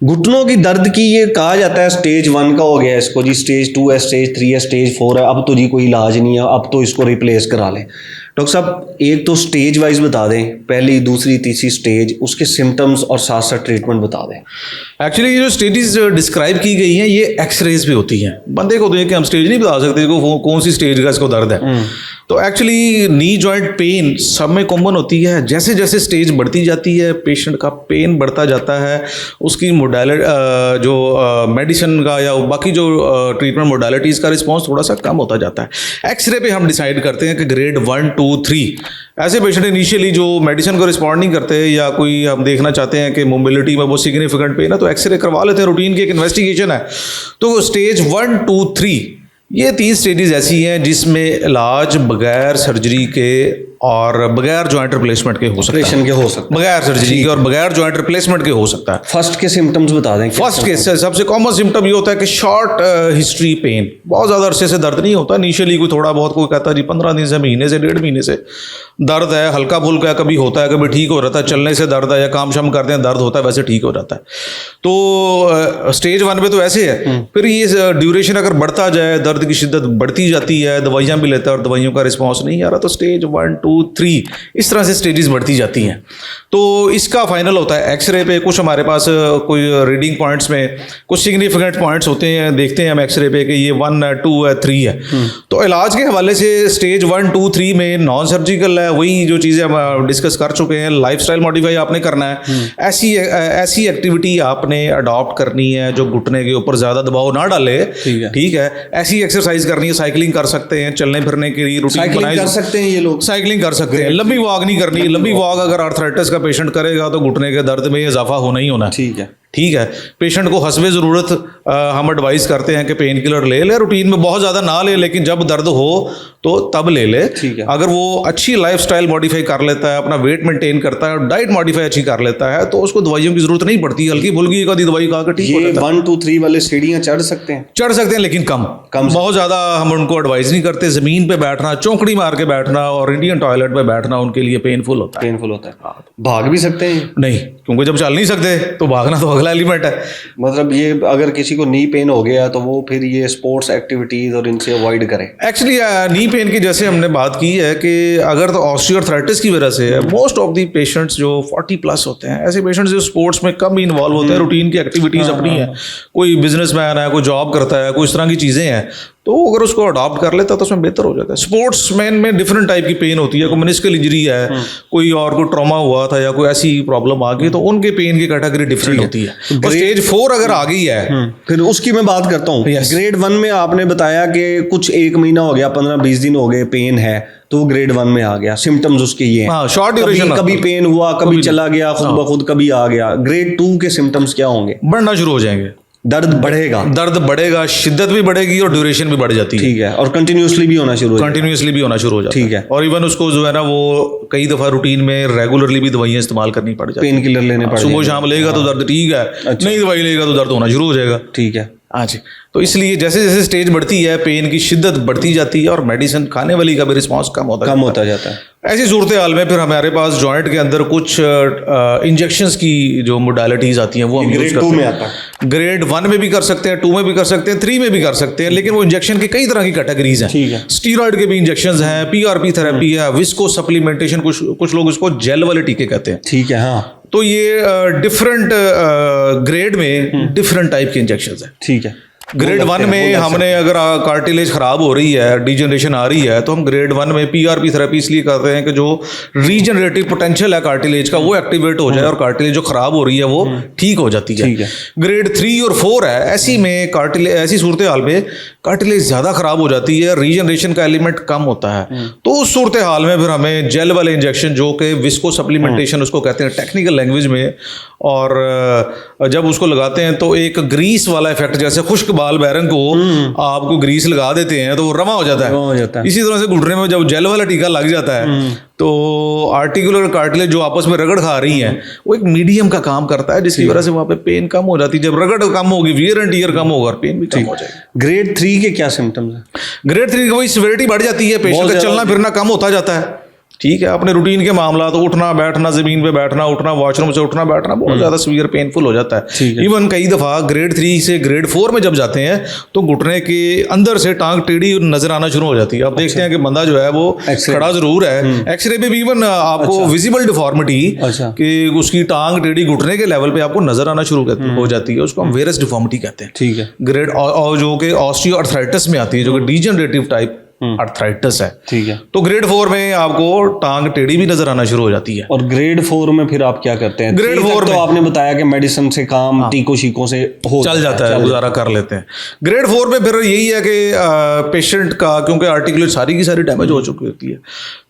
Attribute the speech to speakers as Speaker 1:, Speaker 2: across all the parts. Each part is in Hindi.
Speaker 1: घुटनों की दर्द की ये कहा जाता है स्टेज 1 का हो गया इसको जी, स्टेज 2 है, स्टेज 3 है, स्टेज 4 है, अब तो जी कोई इलाज नहीं है, अब तो इसको रिप्लेस करा लें। डॉक्टर साहब एक तो स्टेज वाइज बता दें, पहली दूसरी तीसरी स्टेज, उसके सिम्टम्स और साथ साथ ट्रीटमेंट बता दें।
Speaker 2: एक्चुअली ये जो स्टेजेस डिस्क्राइब की गई हैं ये एक्सरेज पे होती हैं। बंदे को तो ये कि हम स्टेज नहीं बता सकते को कौन सी स्टेज का इसको दर्द है। तो एक्चुअली नी जॉइंट पेन सब में कॉमन होती है। जैसे जैसे स्टेज बढ़ती जाती है पेशेंट का पेन बढ़ता जाता है, उसकी मोडालिटी जो मेडिसिन का या बाकी जो ट्रीटमेंट मोडालिटीज़ का रिस्पॉन्स थोड़ा सा कम होता जाता है। एक्सरे पे हम डिसाइड करते हैं कि ग्रेड 1, 2, 3 ऐसे पेशेंट इनिशियली जो मेडिसिन को रिस्पॉन्ड नहीं करते या कोई हम देखना चाहते हैं कि मोबिलिटी में बहुत सिग्निफिकेंट पेन है तो एक्सरे करवा लेते हैं, रूटीन की एक इन्वेस्टिगेशन है। तो स्टेज 1, 2, 3 ये 3 स्टेजेस ऐसी हैं जिसमें इलाज बगैर सर्जरी के और बगैर जॉइंट रिप्लेसमेंट के हो सकता है, बगैर सर्जरी के और बगैर जॉइंट रिप्लेसमेंट के हो सकता है।
Speaker 1: फर्स्ट के सिम्टम्स बता दें।
Speaker 2: फर्स्ट के सबसे कॉमन सिम्टम ये होता है कि शॉर्ट हिस्ट्री पेन, बहुत ज़्यादा अरसे से दर्द नहीं होता। इनिशियली कोई थोड़ा बहुत कोई कहता है जी 15 दिन से, महीने से, 1.5 महीने से दर्द है, हल्का फुल्का कभी होता है, कभी ठीक हो जाता है, चलने से दर्द है या काम शाम करते हैं दर्द होता है, वैसे ठीक हो जाता है। तो स्टेज 1 पे तो ऐसे है। फिर ये ड्यूरेशन अगर बढ़ता जाए, दर्द की शिद्दत बढ़ती जाती है, दवाइयाँ भी लेता है और दवाइयों का रिस्पॉन्स नहीं आ रहा, तो स्टेज 1, 2, 3 इस तरह से स्टेजेस बढ़ती जाती हैं। तो इसका फाइनल होता है एक्सरे पे। कुछ हमारे पास कोई रीडिंग पॉइंट्स में कुछ सिग्निफिकेंट पॉइंट्स होते हैं, देखते हैं हम एक्सरे पे कि ये 1 है, 2 है, 3 है। तो इलाज के हवाले से स्टेज 1, 2, 3 में नॉन सर्जिकल है, वही जो चीज़ें हम डिस्कस कर चुके हैं। लाइफस्टाइल मॉडिफाई आपने करना है, ऐसी एक्टिविटी आपने अडॉप्ट करनी है जो घुटने के ऊपर ज़्यादा दबाव ना डाले, ठीक है। ऐसी एक्सरसाइज करनी है, साइकिलिंग कर सकते हैं, चलने फिरने के लिए रूटीन
Speaker 1: कर सकते हैं, ये लोग साइकिलिंग
Speaker 2: कर सकते हैं। लंबी वॉक नहीं करनी। लंबी वॉक अगर आर्थराइटिस का पेशेंट करेगा तो घुटने के दर्द में इजाफा होना ही होना। ठीक है। पेशेंट को हस्बे ज़रूरत हम एडवाइस करते हैं कि पेन किलर ले रूटीन में, बहुत ज़्यादा ना ले, लेकिन जब दर्द हो तो तब ले ले। अगर वो अच्छी लाइफस्टाइल मॉडिफाई कर लेता है, अपना वेट मेंटेन करता है और डाइट मॉडिफाई अच्छी कर लेता है तो उसको दवाइयों की जरूरत नहीं पड़ती। हल्की फुल्की का दवाई खा कर ठीक हो जाता है।
Speaker 1: 1, 2, 3 वाले सीढ़ियाँ चढ़ सकते हैं
Speaker 2: लेकिन कम बहुत ज़्यादा हम उनको एडवाइस नहीं करते। ज़मीन पे बैठना, चौंकड़ी मार के बैठना और इंडियन टॉयलेट पे बैठना उनके लिए पेनफुल होता है।
Speaker 1: भाग भी सकते हैं नहीं,
Speaker 2: क्योंकि जब चल नहीं सकते तो भागना तो अगला एलिमेंट है।
Speaker 1: मतलब ये अगर किसी को नी पेन हो गया तो वो फिर ये स्पोर्ट्स एक्टिविटीज और इनसे अवॉइड करें।
Speaker 2: एक्चुअली नी पेन की जैसे हमने बात की है कि अगर तो ऑस्टियोआर्थराइटिस की वजह से है, मोस्ट ऑफ दी पेशेंट्स जो 40+ होते हैं, ऐसे पेशेंट्स जो स्पोर्ट्स में कम इन्वॉल्व होते हैं, रूटीन की एक्टिविटीज अपनी है, कोई बिजनेसमैन है, कोई जॉब करता है, कोई इस तरह की चीज़ें हैं, तो अगर उसको अडॉप्ट कर लेता तो उसमें बेहतर हो जाता है। स्पोर्ट्समैन में डिफरेंट टाइप की पेन होती है, कोई मेनिस्कल इंजरी है, कोई और कोई ट्रॉमा हुआ था या कोई ऐसी प्रॉब्लम आ गई, तो उनके पेन की कैटेगरी डिफरेंट होती है। और स्टेज 4 अगर आ गई है
Speaker 1: फिर उसकी मैं बात करता हूँ। ग्रेड 1 में आपने बताया कि कुछ 1 महीना हो गया, 15-20 दिन हो गए, पेन है, तो ग्रेड 1 में आ गया। सिम्टम्स उसके ये हैं,
Speaker 2: शॉर्ट ड्यूरेशन,
Speaker 1: कभी पेन हुआ, कभी चला गया खुद ब खुद, कभी आ गया। ग्रेड 2 के सिम्टम्स क्या होंगे?
Speaker 2: बढ़ना शुरू हो जाएंगे,
Speaker 1: दर्द बढ़ेगा, शिद्दत भी बढ़ेगी और ड्यूरेशन भी बढ़ जाती है।
Speaker 2: ठीक है।
Speaker 1: और कंटिन्यूसली भी होना शुरू हो जाता है।
Speaker 2: ठीक है। और इवन उसको जो है ना वो कई दफा रूटीन में रेगुलरली भी दवाइयां इस्तेमाल करनी पड़ जाती है,
Speaker 1: पेन किलर लेने पड़,
Speaker 2: सुबह शाम लेगा तो दर्द ठीक है, नहीं दवाई लेगा तो दर्द होना शुरू हो जाएगा।
Speaker 1: ठीक है।
Speaker 2: हाँ जी। तो इसलिए जैसे जैसे स्टेज बढ़ती है पेन की शिद्दत बढ़ती जाती है और मेडिसिन खाने वाली का भी रिस्पॉन्स कम होता जाता है। ऐसी सूरत हाल में फिर हमारे पास जॉइंट के अंदर कुछ इंजेक्शंस की जो मोडालिटीज आती हैं वो हम यूज करते हैं। ग्रेड 1 में भी कर सकते हैं, 2 में भी कर सकते हैं, 3 में भी कर सकते हैं, लेकिन वो इंजेक्शन की कई तरह की कैटेगरीज हैं। स्टीरॉयड के भी इंजेक्शन हैं, PRP थेरेपी है, विस्को सप्लीमेंटेशन, कुछ लोग इसको जेल वाले टीके कहते हैं।
Speaker 1: ठीक है। हाँ।
Speaker 2: तो ये डिफरेंट ग्रेड में डिफरेंट टाइप के इंजेक्शन हैं।
Speaker 1: ठीक है।
Speaker 2: ग्रेड 1 में हमने अगर कार्टिलेज खराब हो रही है, डिजनरेशन आ रही है, तो हम ग्रेड 1 में PRP थेरेपी इसलिए करते हैं कि जो रीजनरेटिव पोटेंशियल है कार्टिलेज का वो एक्टिवेट हो जाए और कार्टिलेज जो खराब हो रही है वो ठीक हो जाती है। ग्रेड 3 और 4 है, ऐसी में कार्टिलेज, ऐसी सूरत हाल में कार्टिलेज ज़्यादा खराब हो जाती है, रीजनरेशन का एलिमेंट कम होता है, तो उस सूरत हाल में फिर हमें जेल वाले इंजेक्शन जो कि विस्को सप्लीमेंटेशन उसको कहते हैं टेक्निकल लैंग्वेज में, और जब उसको लगाते हैं तो एक ग्रीस वाला इफेक्ट, जैसे खुश्क बाल बैरंग को आपको ग्रीस लगा देते हैं तो वो रमा हो जाता है। इसी तरह से घुटने में जब जेल वाला टीका लग जाता है तो आर्टिकुलर कार्टिलेज जो आपस में रगड़ खा रही हैं वो एक मीडियम का काम करता है, जिसकी वजह से वहाँ पे पेन कम हो जाती है। जब रगड़ कम होगी, वियर एंड टियर कम होगा, पेन भी कम हो जाएगी।
Speaker 1: ग्रेड 3 के क्या सिम्टम्स हैं?
Speaker 2: ग्रेड 3 की वही सिविरिटी बढ़ जाती है, पेशेंट का चलना फिरना कम होता जाता है, ठीक है, अपने रूटीन के मामला तो उठना बैठना, ज़मीन पे बैठना उठना, वॉशरूम से उठना बैठना बहुत ज़्यादा सीवियर पेनफुल हो जाता
Speaker 1: ठीक
Speaker 2: है। इवन कई दफ़ा ग्रेड 3 से ग्रेड 4 में जब जाते हैं तो घुटने के अंदर से टांग टेढ़ी नजर आना शुरू हो जाती है। आप देखते हैं कि बंदा जो है वो खड़ा जरूर है, एक्सरे पे भी इवन आपको विजिबल डिफॉर्मिटी कि उसकी टांग टेढ़ी घुटने के लेवल पे आपको नजर आना शुरू हो जाती है, उसको हम वेरस डिफॉर्मिटी कहते हैं।
Speaker 1: ठीक है।
Speaker 2: ग्रेड और जो कि ऑस्टियोआर्थराइटिस में आती है, जो कि डीजनरेटिव टाइप आर्थराइटिस है।
Speaker 1: ठीक है।
Speaker 2: तो ग्रेड 4 में आपको टांग टेढ़ी भी नजर आना शुरू हो जाती है।
Speaker 1: और ग्रेड 4 में फिर आप क्या करते हैं?
Speaker 2: ग्रेड 4
Speaker 1: तो आपने बताया कि मेडिसिन से काम, टीकों शीकों से
Speaker 2: चल जाता है, गुजारा कर लेते हैं। ग्रेड 4 में फिर यही है कि पेशेंट का, क्योंकि आर्टिकुलेट सारी की सारी डैमेज हो चुकी होती है,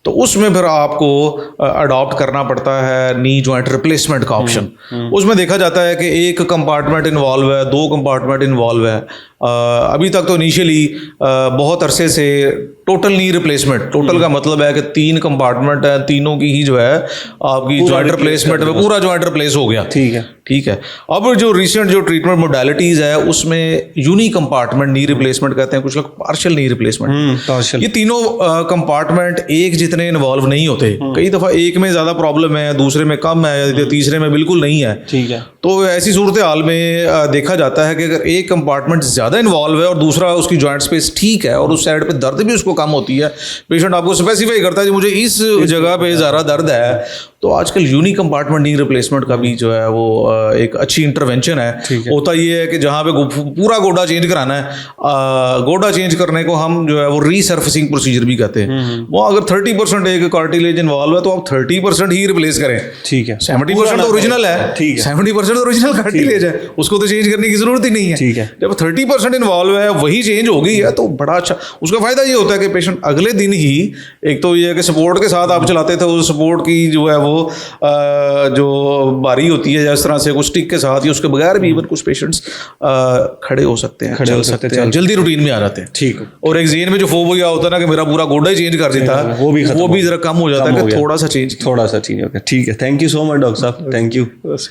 Speaker 2: तो उसमें फिर आपको अडॉप्ट करना पड़ता है नी जॉइंट रिप्लेसमेंट का ऑप्शन। उसमें देखा जाता है कि एक कंपार्टमेंट इन्वॉल्व है, 2 कंपार्टमेंट इन्वॉल्व है। अभी तक तो इनिशियली बहुत अरसे से टोटल नी रिप्लेसमेंट, टोटल का मतलब है कि 3 कंपार्टमेंट है, तीनों की ही जो है आपकी जॉइंट रिप्लेसमेंट में पूरा जॉइंट रिप्लेस हो गया।
Speaker 1: ठीक है।
Speaker 2: ठीक है। अब जो रिसेंट जो ट्रीटमेंट मोडालिटीज है उसमें यूनी कंपार्टमेंट नी रिप्लेसमेंट कहते हैं, कुछ लोग पार्शियल नी रिप्लेसमेंट। ये तीनों कंपार्टमेंट एक जितने इन्वॉल्व नहीं होते। कई दफा एक में ज्यादा प्रॉब्लम है, दूसरे में कम है, या तीसरे में बिल्कुल नहीं है।
Speaker 1: ठीक है।
Speaker 2: तो ऐसी सूरत हाल में देखा जाता है कि अगर एक कंपार्टमेंट ज्यादा इन्वॉल्व है और दूसरा उसकी जॉइंट स्पेस ठीक है और उस साइड पे दर्द भी उसको कम होती है, पेशेंट आपको स्पेसिफाई करता है कि मुझे इस जगह पे ज़्यादा दर्द है, तो आजकल यूनी कंपार्टमेंट नी रिप्लेसमेंट का भी जो है वो एक अच्छी इंटरवेंशन है। होता ये है कि जहाँ पे पूरा गोडा चेंज कराना है, गोडा चेंज करने को हम जो है वो रीसर्फेसिंग प्रोसीजर भी कहते हैं। वो अगर 30% एक कार्टिलेज इन्वॉल्व है तो आप 30% ही रिप्लेस करें।
Speaker 1: ठीक है।
Speaker 2: 70% तो ओरिजिनल है,
Speaker 1: ठीक है।
Speaker 2: 70% तो ओरिजिनल कार्टिलेज है, उसको तो चेंज करने की जरूरत ही नहीं है।
Speaker 1: ठीक है।
Speaker 2: जब 30% इन्वॉल्व है वही चेंज हो गई है तो बड़ा अच्छा। उसका फायदा ये होता है कि पेशेंट अगले दिन ही, एक तो ये है कि सपोर्ट के साथ आप चलाते थे, उस सपोर्ट की जो है वो जो बारी होती है जिस तरह से कुछ स्टिक के साथ या उसके बगैर भी इवन कुछ पेशेंट्स खड़े हो सकते हैं, चल सकते हैं, जल्दी रूटीन में आ जाते हैं।
Speaker 1: ठीक है।
Speaker 2: और एक जेन में जो फोबिया होता है ना कि मेरा पूरा गोडा ही चेंज कर देता है, वो भी जरा कम हो जाता है कि थोड़ा सा चेंज
Speaker 1: हो गया। ठीक है। Thank you so much doctor साहब, थैंक यू।